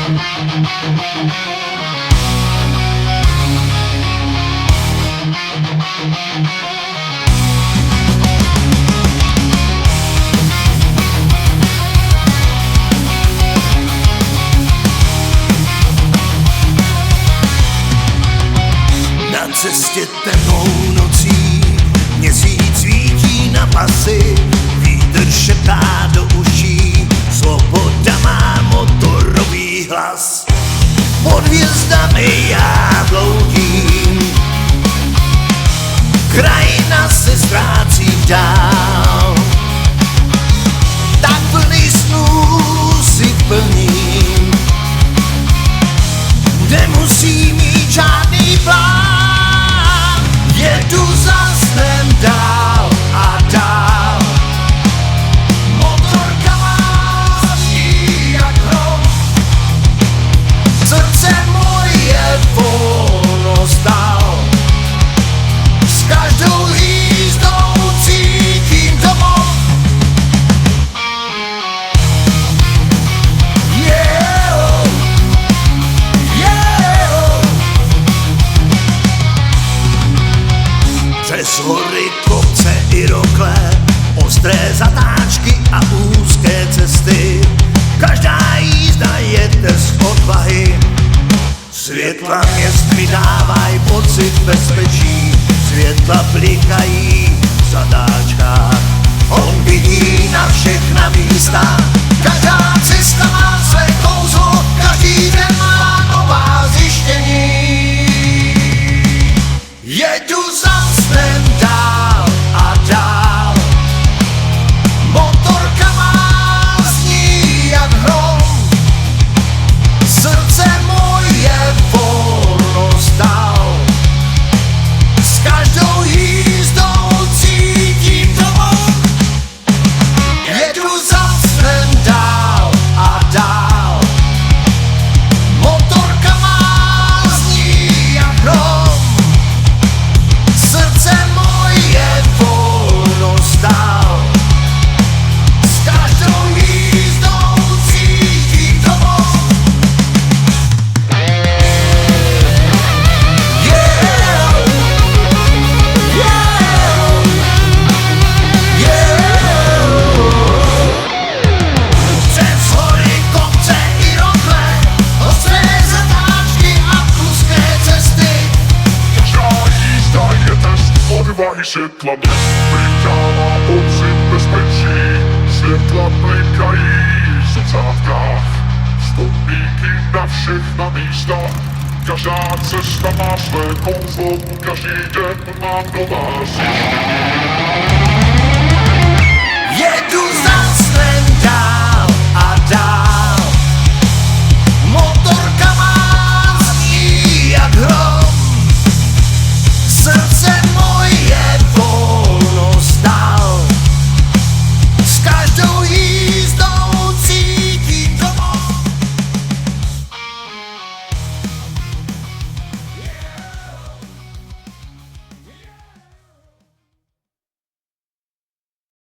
Na cestě temnou nocí měsíc svítí na pasy, vítr šeptá do uší, svoboda má motorový hlas. Pod hvězdami já bloudím, krajina se ztrácí dál, tak plný snů si plním, nemusím mít žádný plán, jedu za snem dál a dál. Motorka má zní jak hrom, srdce moje volnost dal, s každou jízdou cítím domov. Přes hory, kopce i rokle, ostré zatáčky a úzké cesty, každá jízda je test odvahy. Světla měst mi dávají pocit bezpečí, světla blikají v zatáčkách. On vidí na všechna místa, každá cesta má své kouzlo, každý den má nová zjištění. Jedu za snem dál a dál, motorka má zní jak hrom, srdce moje volnost dal, s každou jízdou cítím domov. Jedu za snem dál a dál, motorka má zní jak hrom, srdce moje volnost dal, s každou jízdou cítím domov. Přes hory, kopce i rokle, ostré zatáčky a úzké cesty, Každá jízda je test odvahy, světla měst přidává pocit bezpečí, světla blikají v zrcátkách, stopníky na všechna místa, každá cesta má své kouzlo, každý den mám nová zjištění.